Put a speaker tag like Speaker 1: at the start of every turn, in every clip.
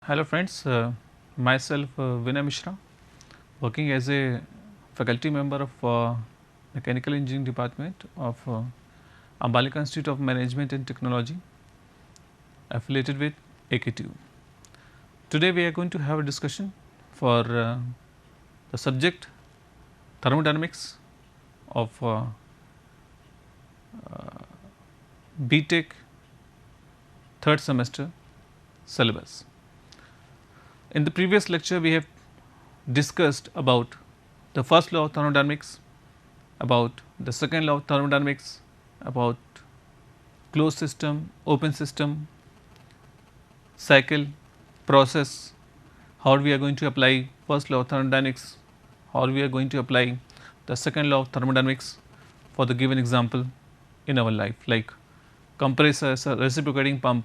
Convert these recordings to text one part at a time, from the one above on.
Speaker 1: Hello friends, myself Vinay Mishra, working as a faculty member of Mechanical Engineering Department of Ambalika Institute of Management and Technology, affiliated with AKTU. Today we are going to have a discussion for the subject thermodynamics of BTech third semester syllabus. In the previous lecture, we have discussed about the first law of thermodynamics, about the second law of thermodynamics, about closed system, open system, cycle, process, how we are going to apply first law of thermodynamics, how we are going to apply the second law of thermodynamics for the given example in our life, like compressors, reciprocating pump,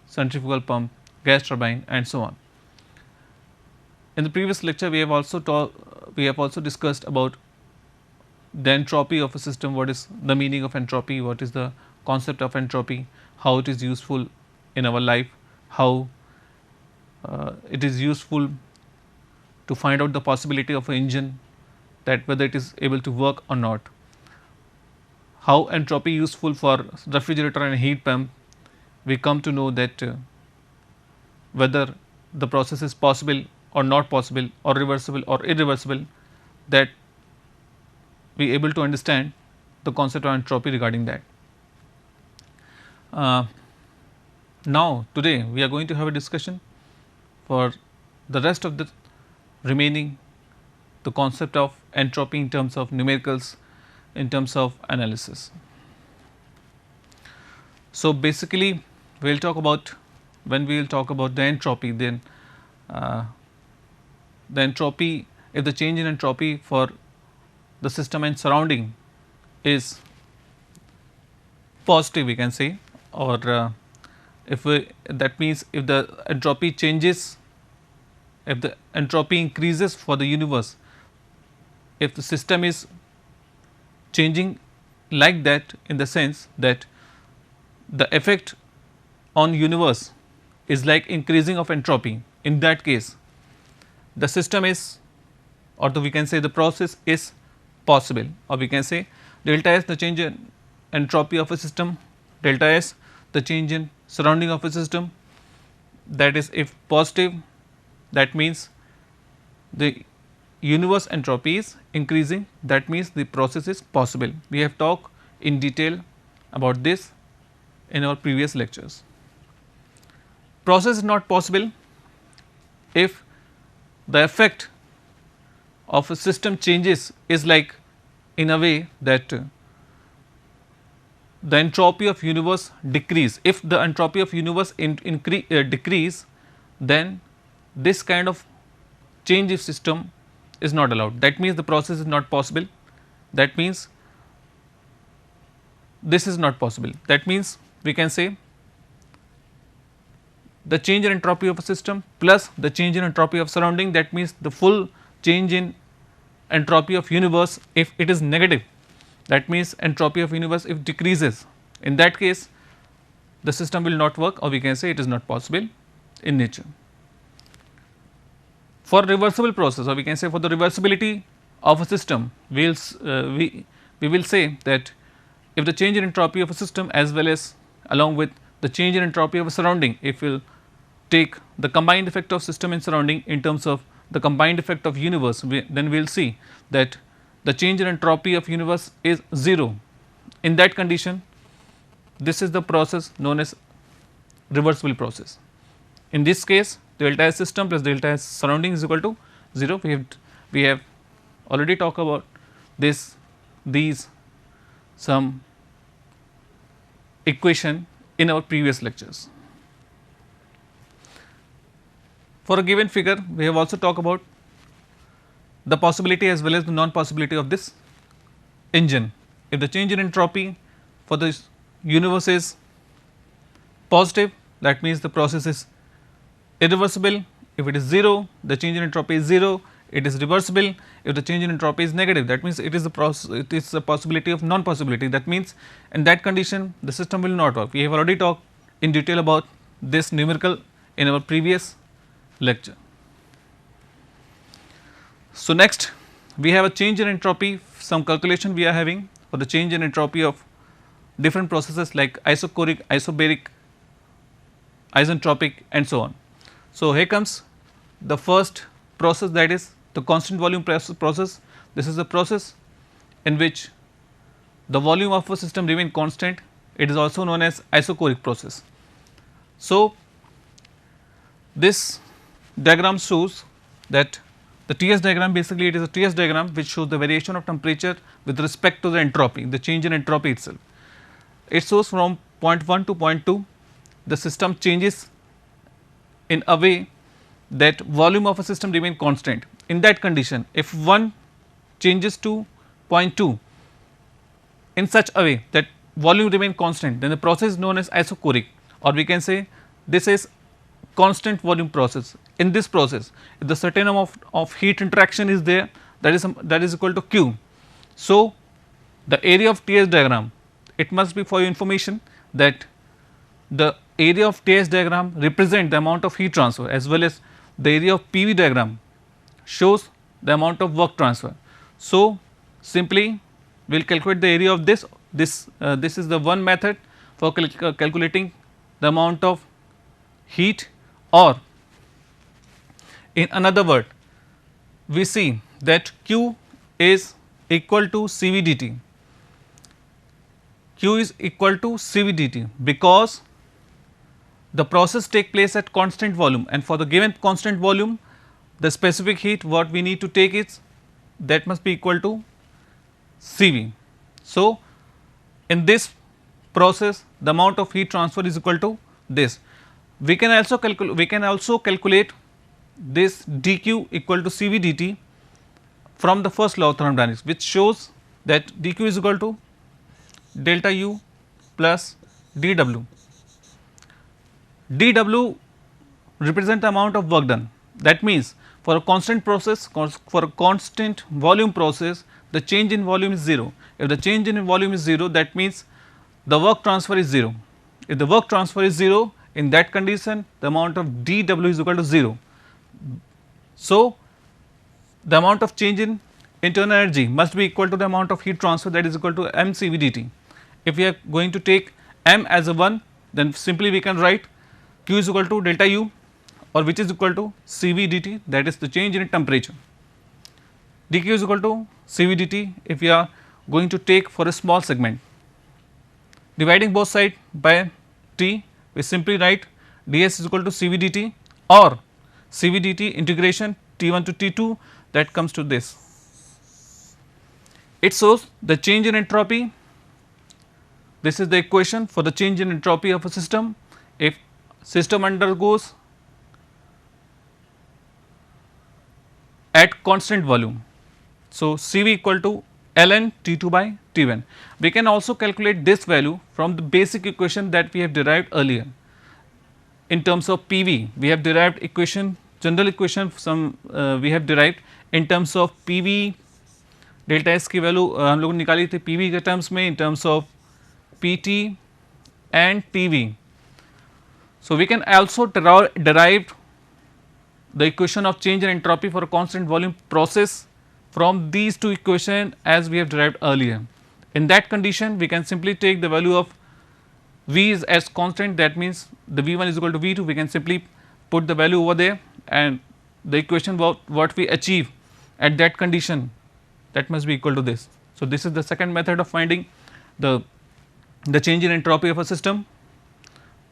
Speaker 1: centrifugal pump, gas turbine, and so on. In the previous lecture, we have also discussed about the entropy of a system, what is the meaning of entropy, what is the concept of entropy, how it is useful in our life, how it is useful to find out the possibility of an engine, that whether it is able to work or not, how entropy useful for refrigerator and heat pump. We come to know that whether the process is possible or not possible, or reversible or irreversible, that we able to understand the concept of entropy regarding that. Now today we are going to have a discussion for the rest of the remaining the concept of entropy in terms of numericals, in terms of analysis. So basically we will talk about, when we will talk about the entropy, then the entropy, if the change in entropy for the system and surrounding is positive, we can say, or if we, that means if the entropy changes, if the entropy increases for the universe, if the system is changing like that, in the sense that the effect on universe is like increasing of entropy, in that case the system is, or we can say the process is possible, or we can say delta S the change in entropy of a system, delta S the change in surrounding of a system, that is if positive, that means the universe entropy is increasing, that means the process is possible. We have talked in detail about this in our previous lectures. Process is not possible if the effect of a system changes is like in a way that the entropy of universe decrease. If the entropy of universe decrease, then this kind of change of system is not allowed, that means the process is not possible, that means this is not possible, that means we can say the change in entropy of a system plus the change in entropy of surrounding, that means the full change in entropy of universe, if it is negative, that means entropy of universe if decreases, in that case the system will not work, or we can say it is not possible in nature. For reversible process, or we can say for the reversibility of a system, we will say that if the change in entropy of a system as well as along with the change in entropy of a surrounding, if we will take the combined effect of system and surrounding in terms of the combined effect of universe, then we will see that the change in entropy of universe is 0. In that condition, this is the process known as reversible process. In this case, delta S system plus delta S surrounding is equal to 0. We have already talked about these some equation in our previous lectures. For a given figure, we have also talked about the possibility as well as the non possibility of this engine. If the change in entropy for this universe is positive, that means the process is irreversible. If it is 0, the change in entropy is 0, it is reversible. If the change in entropy is negative, that means it is a possibility of non possibility, that means in that condition the system will not work. We have already talked in detail about this numerical in our previous lecture. So, next we have a change in entropy, some calculation we are having for the change in entropy of different processes like isochoric, isobaric, isentropic and so on. So, here comes the first process, that is the constant volume process. This is a process in which the volume of a system remain constant. It is also known as isochoric process. So, this diagram shows that the TS diagram, basically it is a TS diagram which shows the variation of temperature with respect to the entropy, the change in entropy itself. It shows from point 1 to point 2 the system changes in a way that volume of a system remain constant. In that condition, if one changes to point 2 in such a way that volume remain constant, then the process is known as isochoric, or we can say this is constant volume process. In this process, if the certain amount of heat interaction is there, that is equal to Q. So, the area of TS diagram, it must be for your information that the area of TS diagram represent the amount of heat transfer, as well as the area of PV diagram shows the amount of work transfer. So, simply we will calculate the area of this. This is the one method for calculating the amount of heat, or in another word we see that Q is equal to CV dt. Q is equal to CV dt because the process take place at constant volume, and for the given constant volume the specific heat what we need to take is that must be equal to CV. So, in this process the amount of heat transfer is equal to this. We can also calculate this dq equal to CV dt from the first law of thermodynamics, which shows that dq is equal to delta u plus dw. dw represent the amount of work done. That means, for a constant process, for a constant volume process, the change in volume is 0. If the change in volume is 0, that means the work transfer is 0. If the work transfer is 0, in that condition the amount of dw is equal to 0. So, the amount of change in internal energy must be equal to the amount of heat transfer, that is equal to m CV dt. If we are going to take m as a 1, then simply we can write Q is equal to delta u, or which is equal to CV dt, that is the change in temperature. dq is equal to CV dt if we are going to take for a small segment. Dividing both sides by t, we simply write ds is equal to CV dt or CV dt integration T1 to T2, that comes to this. It shows the change in entropy. This is the equation for the change in entropy of a system if system undergoes at constant volume. So, CV equal to ln T2 by T1. We can also calculate this value from the basic equation that we have derived earlier. In terms of PV, we have derived equation, general equation we have derived in terms of PV delta S की value हम लोगों ने निकाली थी PV के terms में, in terms of PT and TV. So, we can also derive the equation of change in entropy for a constant volume process from these two equations as we have derived earlier. In that condition, we can simply take the value of V is as constant, that means the V1 is equal to V2, we can simply put the value over there, and the equation what we achieve at that condition, that must be equal to this. So, this is the second method of finding the change in entropy of a system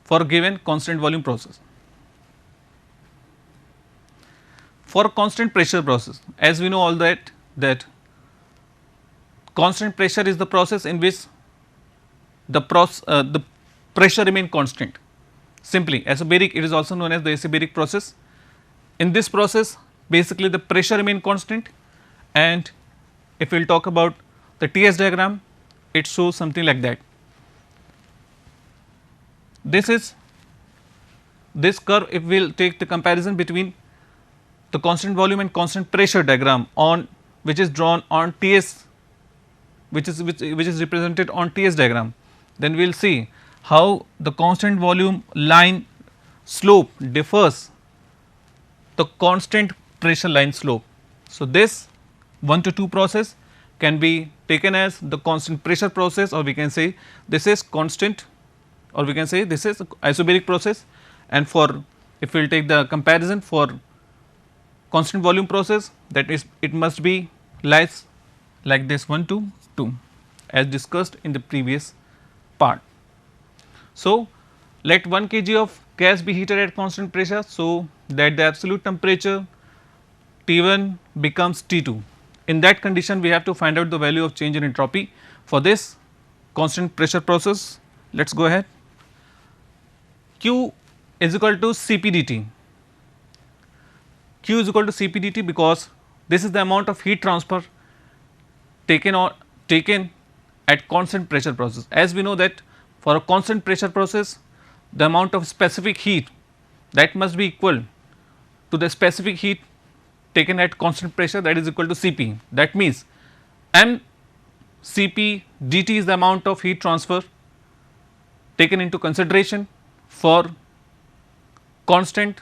Speaker 1: for a given constant volume process. For a constant pressure process, as we know all that constant pressure is the process in which the pressure remain constant. Simply, isobaric, it is also known as the isobaric process. In this process, basically the pressure remain constant, and if we will talk about the TS diagram, it shows something like that. This is this curve. If we will take the comparison between the constant volume and constant pressure diagram on which is drawn on TS, which is represented on TS diagram, then we will see how the constant volume line slope differs the constant pressure line slope. So, this 1 to 2 process can be taken as the constant pressure process, or we can say this is constant, or we can say this is isobaric process. And for, if we will take the comparison for constant volume process, that is it must be lies like this 1 to 2 as discussed in the previous part. So, let 1 kg of gas be heated at constant pressure, so that the absolute temperature T1 becomes T2. In that condition, we have to find out the value of change in entropy for this constant pressure process. Let us go ahead. Q is equal to Cp dt. Q is equal to Cp dt because this is the amount of heat transfer taken at constant pressure process. As we know that for a constant pressure process, the amount of specific heat that must be equal to the specific heat taken at constant pressure, that is equal to Cp. That means m Cp dt is the amount of heat transfer taken into consideration for constant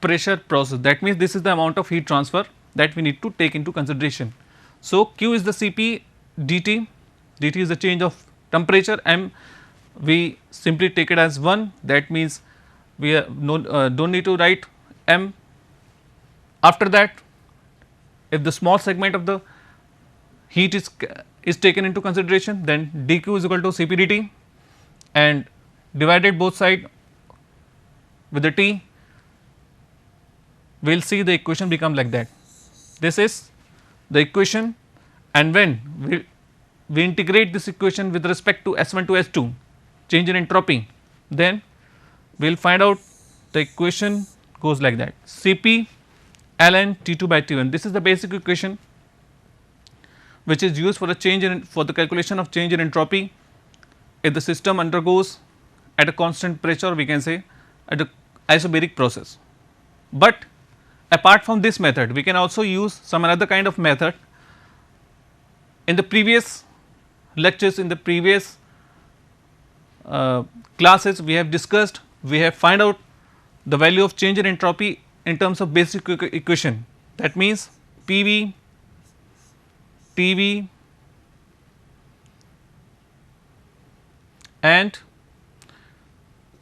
Speaker 1: pressure process. That means this is the amount of heat transfer that we need to take into consideration. So, Q is the Cp dt, dt is the change of temperature, m we simply take it as 1, that means we don't need to write m. After that, if the small segment of the heat is taken into consideration, then dq is equal to Cp dt, and divided both sides with the t, we will see the equation become like that. This is the equation, and when we integrate this equation with respect to S1 to S2 change in entropy, then we will find out the equation goes like that: Cp ln T2 by T1. This is the basic equation which is used for the calculation of change in entropy if the system undergoes at a constant pressure, we can say at a isobaric process. But apart from this method, we can also use some another kind of method. In the previous lectures, in the previous classes, we have discussed, we have find out the value of change in entropy in terms of basic equation. That means PV, TV and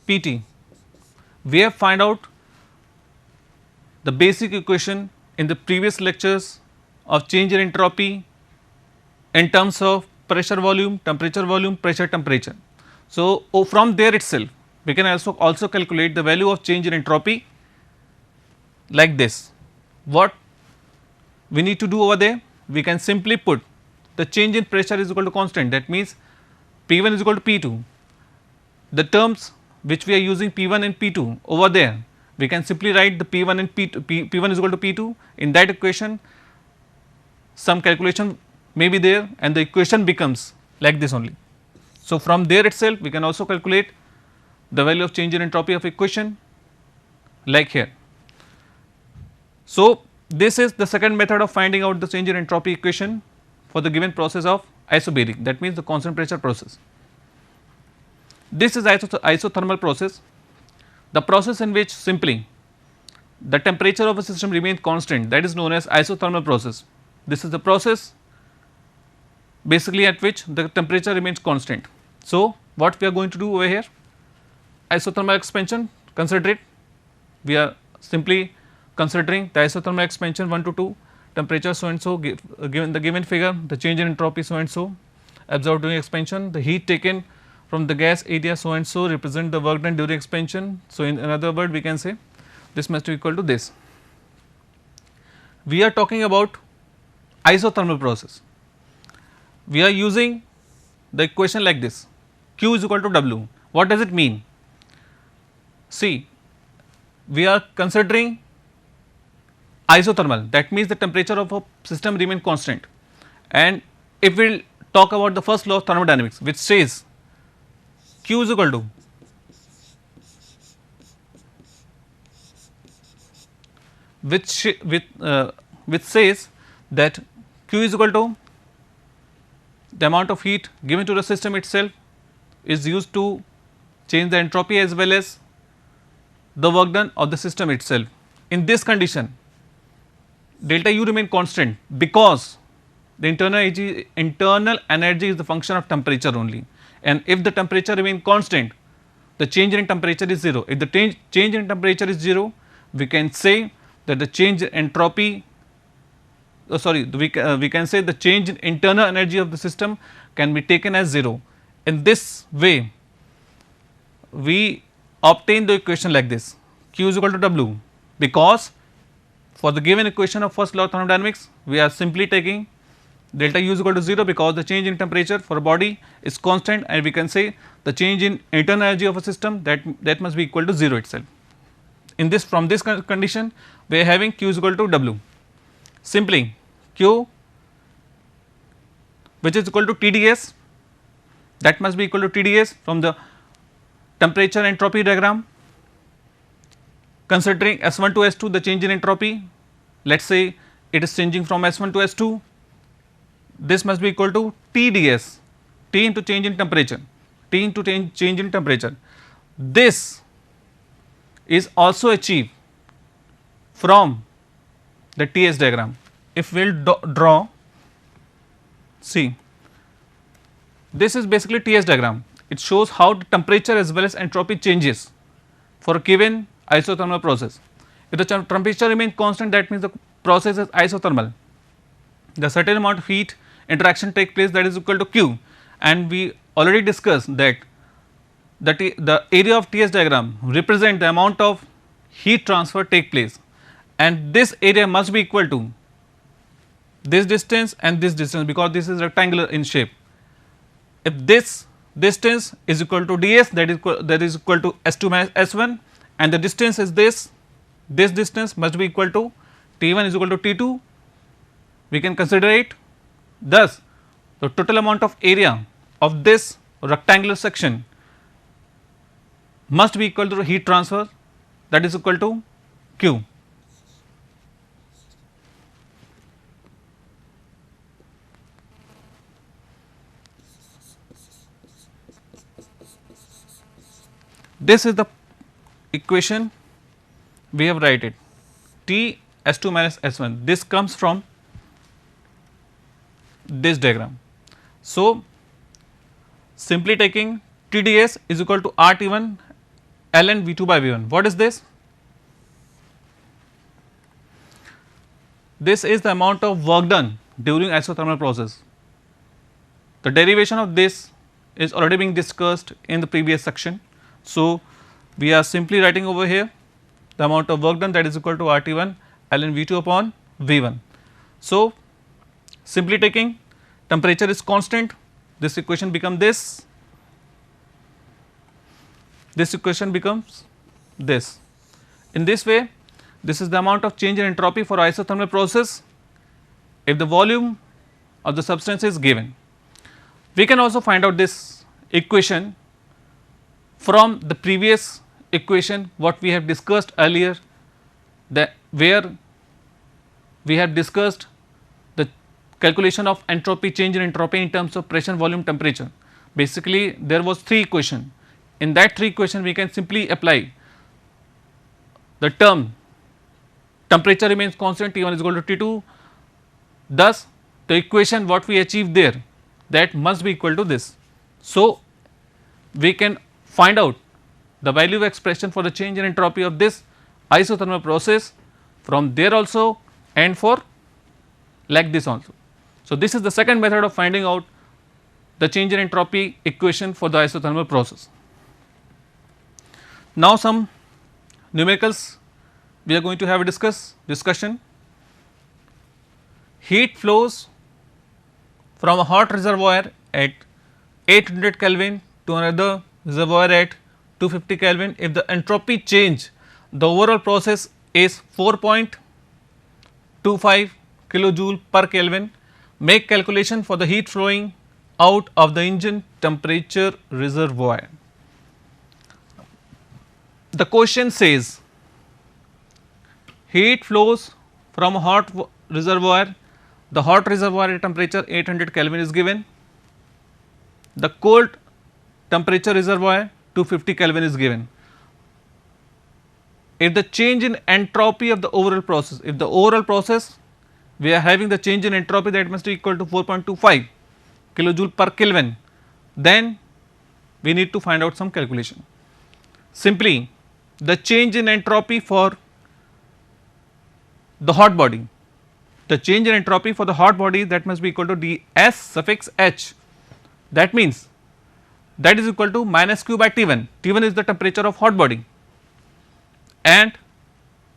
Speaker 1: PT. We have find out the basic equation in the previous lectures of change in entropy in terms of pressure volume, pressure temperature. So, from there itself we can also calculate the value of change in entropy like this. What we need to do over there? We can simply put the change in pressure is equal to constant, that means P1 is equal to P2. The terms which we are using P1 and P2 over there, we can simply write the P1 and P2, P1 is equal to P2. In that equation, some calculation may be there and the equation becomes like this only. So, from there itself we can also calculate the value of change in entropy of equation like here. So, this is the second method of finding out the change in entropy equation for the given process of isobaric, that means the constant pressure process. This is isothermal process, the process in which simply the temperature of a system remains constant, that is known as isothermal process. This is the process basically at which the temperature remains constant. So, what we are going to do over here? Isothermal expansion, consider it, we are simply considering the isothermal expansion 1 to 2, temperature so and so, given the given figure, the change in entropy so and so, absorbed during expansion, the heat taken from the gas area so and so represent the work done during expansion. So, in another word we can say this must be equal to this. We are talking about isothermal process. We are using the equation like this: Q is equal to W. What does it mean? See, we are considering isothermal, that means the temperature of a system remain constant, and if we will talk about the first law of thermodynamics which says Q is equal to which says that Q is equal to the amount of heat given to the system itself is used to change the entropy as well as the work done of the system itself. in this condition delta U remain constant because the internal energy is the function of temperature only, and if the temperature remain constant, the change in temperature is 0. If the change in temperature is 0, we can say that the change in entropy we can say the change in internal energy of the system can be taken as 0. In this way, we obtain the equation like this: Q is equal to W, because for the given equation of first law of thermodynamics, we are simply taking delta U is equal to 0 because the change in temperature for a body is constant, and we can say the change in internal energy of a system that must be equal to 0 itself. In this, from this condition, we are having Q is equal to W. Simply Q, which is equal to TdS, that must be equal to TdS from the temperature entropy diagram. Considering S1 to S2, the change in entropy, let us say it is changing from S1 to S2, this must be equal to TdS, T into change in temperature, T into change in temperature. This is also achieved from the TS diagram. If we will draw, see, this is basically TS diagram. It shows how the temperature as well as entropy changes for a given isothermal process. If the temperature remains constant, that means the process is isothermal. The certain amount of heat interaction take place, that is equal to Q, and we already discussed that the area of TS diagram represent the amount of heat transfer take place, and this area must be equal to this distance and this distance, because this is rectangular in shape. If this distance is equal to ds, that is equal to S2 minus S1, and the distance is this distance must be equal to T1 is equal to T2, we can consider it. Thus, the total amount of area of this rectangular section must be equal to the heat transfer, that is equal to Q. This is the equation we have write it, T S2 minus S1, this comes from this diagram. So, simply taking TdS is equal to RT1 ln V2 by V1. What is this? This is the amount of work done during isothermal process. The derivation of this is already being discussed in the previous section. So, we are simply writing over here the amount of work done, that is equal to RT1 ln V2 upon V1. So, simply taking temperature is constant, this equation becomes this equation becomes this. In this way, this is the amount of change in entropy for isothermal process if the volume of the substance is given. We can also find out this equation from the previous equation what we have discussed earlier, that where we have discussed the calculation of entropy, change in entropy in terms of pressure, volume, temperature. Basically, there was 3 equation. In that 3 equation, we can simply apply the term temperature remains constant, T1 is equal to T2. Thus, the equation what we achieved there, that must be equal to this. So, we can find out the value of expression for the change in entropy of this isothermal process from there also, and for like this also. So, this is the second method of finding out the change in entropy equation for the isothermal process. Now, some numericals we are going to have a discussion. Heat flows from a hot reservoir at 800 Kelvin to another reservoir at 250 Kelvin. If the entropy change, the overall process is 4.25 kilojoule per Kelvin. Make calculation for the heat flowing out of the engine temperature reservoir. The question says heat flows from a hot reservoir, the hot reservoir at temperature 800 Kelvin is given, the cold temperature reservoir 250 Kelvin is given. if the change in entropy of the overall process, if the overall process we are having the change in entropy that must be equal to 4.25 kilojoule per Kelvin, then we need to find out some calculation. Simply the change in entropy for the hot body, the change in entropy for the hot body, that must be equal to ds suffix h, that means that is equal to minus q by T1. T1 is the temperature of hot body, and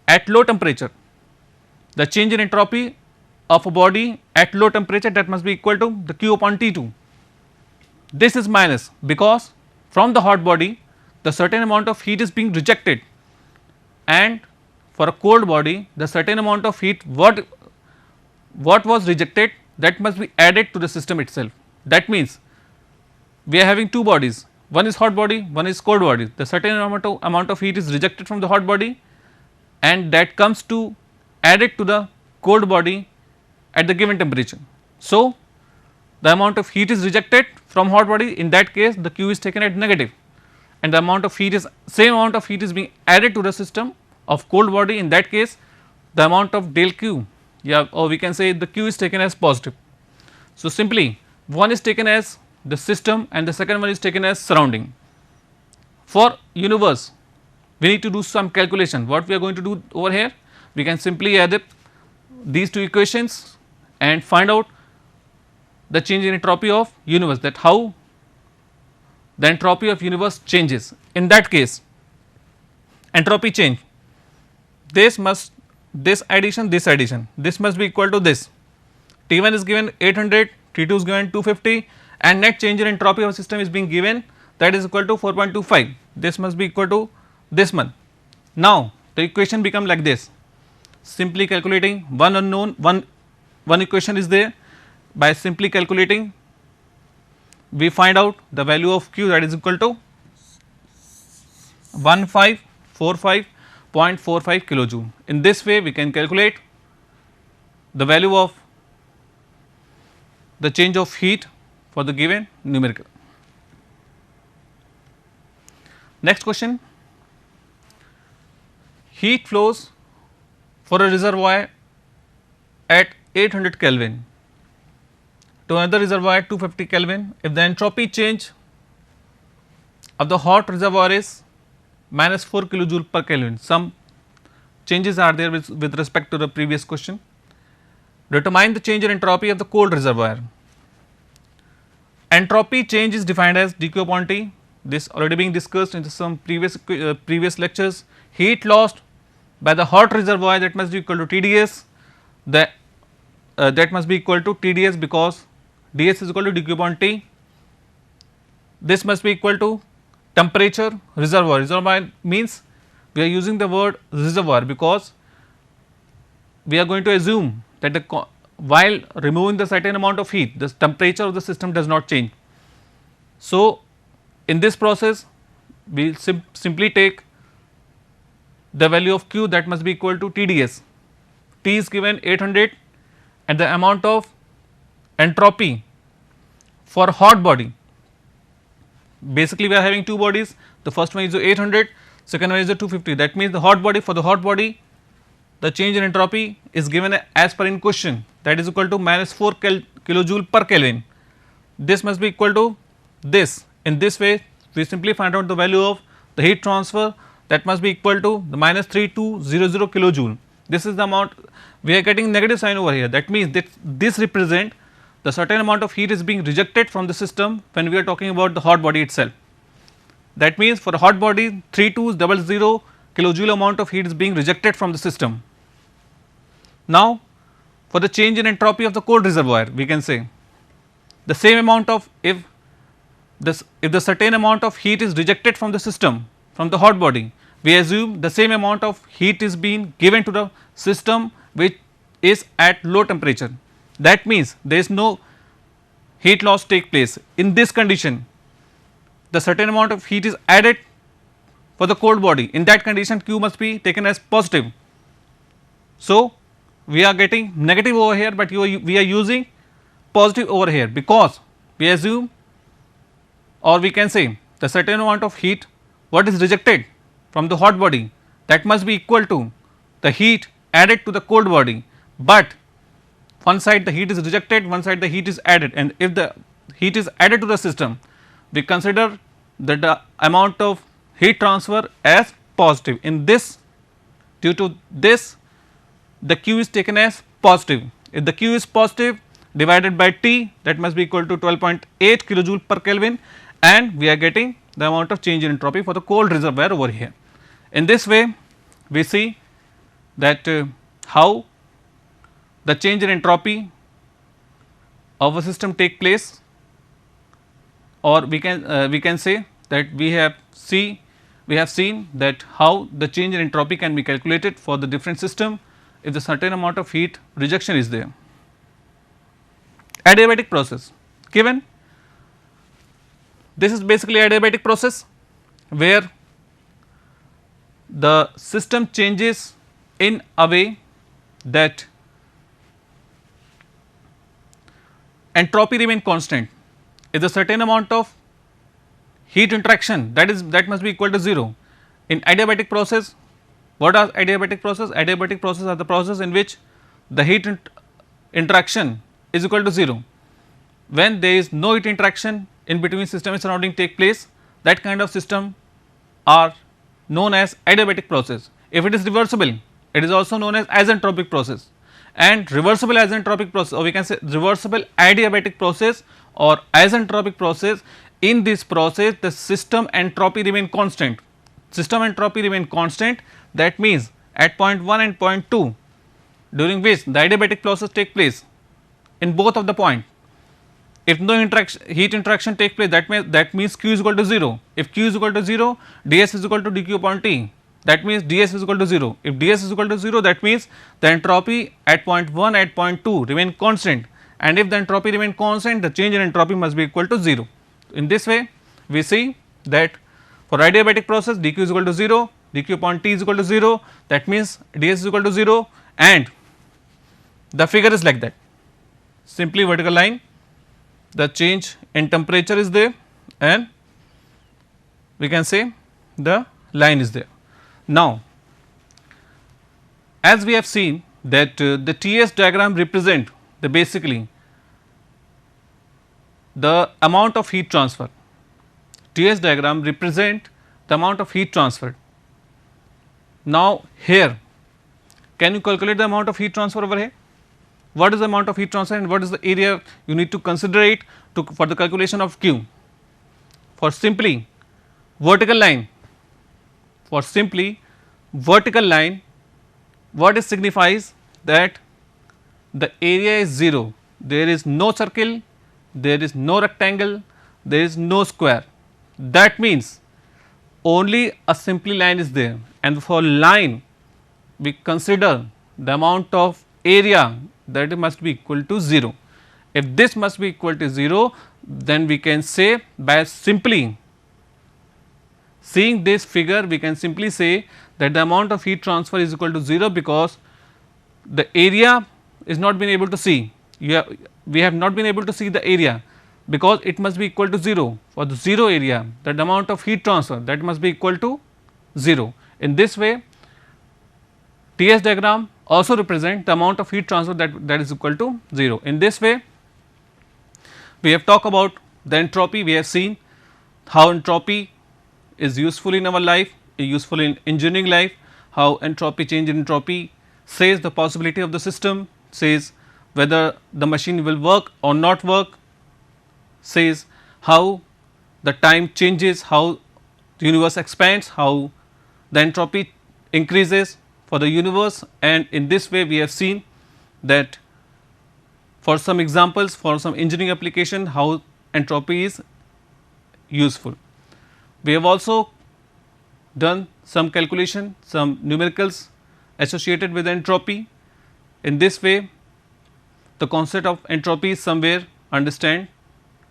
Speaker 1: at low temperature the change in entropy of a body at low temperature, that must be equal to the q upon T2. This is minus because from the hot body the certain amount of heat is being rejected, and for a cold body the certain amount of heat what was rejected, that must be added to the system itself. That means we are having two bodies, one is hot body, one is cold body. The certain amount of heat is rejected from the hot body, and that comes to added to the cold body at the given temperature. So the amount of heat is rejected from hot body, in that case the Q is taken at negative, and the amount of heat is same amount of heat is being added to the system of cold body, in that case the amount of del Q, or we can say the Q is taken as positive. So simply one is taken as the system and the second one is taken as surrounding. For universe we need to do some calculation. What we are going to do over here, we can simply add up these two equations and find out the change in entropy of universe, that how the entropy of universe changes. In that case entropy change, this addition this must be equal to this. T1 is given 800, T2 is given 250, and net change in entropy of system is being given, that is equal to 4.25. This must be equal to this one. Now the equation become like this, simply calculating one unknown, one equation is there. By simply calculating we find out the value of Q, that is equal to 1545.45 kilojoule. In this way we can calculate the value of the change of heat for the given numerical. Next question, heat flows for a reservoir at 800 Kelvin to another reservoir at 250 Kelvin. If the entropy change of the hot reservoir is minus 4 kilojoule per Kelvin, some changes are there with respect to the previous question. Determine the change in entropy of the cold reservoir. Entropy change is defined as dq upon T, this already being discussed in some previous lectures. Heat lost by the hot reservoir, that must be equal to TDS, that must be equal to TDS because ds is equal to dq upon T. This must be equal to temperature reservoir. Reservoir means we are using the word reservoir because we are going to assume that while removing the certain amount of heat, the temperature of the system does not change. So in this process we will simply take the value of Q, that must be equal to TDS. T is given 800 and the amount of entropy for hot body, basically we are having two bodies, the first one is the 800, second one is the 250. That means the hot body, for the hot body the change in entropy is given as per in question, that is equal to minus 4 kilojoule per Kelvin. This must be equal to this. In this way we simply find out the value of the heat transfer, that must be equal to the minus 3200 kilojoule. This is the amount, we are getting negative sign over here, that means that this represent the certain amount of heat is being rejected from the system when we are talking about the hot body itself. That means for a hot body 3200 kilojoule amount of heat is being rejected from the system. Now for the change in entropy of the cold reservoir, we can say the same amount of, if the certain amount of heat is rejected from the system from the hot body, we assume the same amount of heat is being given to the system which is at low temperature. That means there is no heat loss take place. In this condition the certain amount of heat is added for the cold body, in that condition Q must be taken as positive. So we are getting negative over here, but we are using positive over here because we assume, or we can say the certain amount of heat what is rejected from the hot body, that must be equal to the heat added to the cold body, but one side the heat is rejected, one side the heat is added, and if the heat is added to the system, we consider that the amount of heat transfer as positive. In this, due to this, the Q is taken as positive. If the Q is positive, divided by T, that must be equal to 12.8 kilojoule per Kelvin, and we are getting the amount of change in entropy for the cold reservoir over here. In this way, we see that how the change in entropy of a system take place, or we can say that we have seen that how the change in entropy can be calculated for the different system if the certain amount of heat rejection is there. Adiabatic process given, this is basically adiabatic process where the system changes in a way that entropy remain constant. If the certain amount of heat interaction, that must be equal to 0. In adiabatic process, what are adiabatic process? Adiabatic process are the process in which the heat interaction is equal to 0. When there is no heat interaction in between system and surrounding take place, that kind of system are known as adiabatic process. If it is reversible, it is also known as isentropic process, and reversible isentropic process, or we can say reversible adiabatic process or isentropic process. In this process, the system entropy remain constant. System entropy remain constant, that means at point 1 and point 2, during which the adiabatic process take place in both of the point. If no heat interaction take place, that means Q is equal to 0. If Q is equal to 0, ds is equal to dq upon T, that means ds is equal to 0. If ds is equal to 0, that means the entropy at point 1 at point 2 remain constant, and if the entropy remain constant, the change in entropy must be equal to 0. In this way, we see that for adiabatic process dq is equal to 0, dq upon T is equal to 0, that means ds is equal to 0, and the figure is like that, simply vertical line, the change in temperature is there, and we can say the line is there. Now, as we have seen that the TS diagram represent the basically the amount of heat transfer. TS diagram represent the amount of heat transferred. Now, here can you calculate the amount of heat transfer over here? What is the amount of heat transfer and what is the area you need to consider it for the calculation of Q? For simply vertical line, what it signifies that the area is 0, there is no circle, there is no rectangle, there is no square. That means only a simply line is there, and for line we consider the amount of area that must be equal to 0. If this must be equal to 0, then we can say by simply seeing this figure, we can simply say that the amount of heat transfer is equal to 0, because the area is not been able to see. We have not been able to see the area, because it must be equal to 0. For the 0 area, that amount of heat transfer that must be equal to 0. In this way, TS diagram also represent the amount of heat transfer that is equal to 0. In this way, we have talked about the entropy. We have seen how entropy is useful in our life, useful in engineering life, how entropy, change in entropy says the possibility of the system, says whether the machine will work or not work, says how the time changes, how the universe expands, how the entropy increases for the universe, and in this way we have seen that for some examples, for some engineering application, how entropy is useful. We have also done some calculation, some numericals associated with entropy. In this way, the concept of entropy is somewhere understand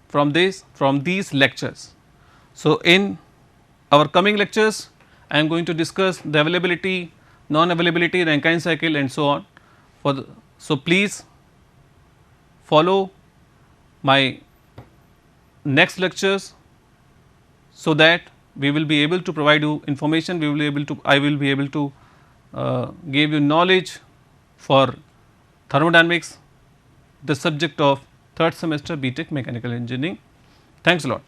Speaker 1: from these lectures. So, in our coming lectures, I am going to discuss the availability, non-availability, Rankine cycle, and so on. So, please follow my next lectures, so that we will be able to provide you information, we will be able to, I will be able to give you knowledge for thermodynamics, the subject of third semester BTech Mechanical Engineering. Thanks a lot.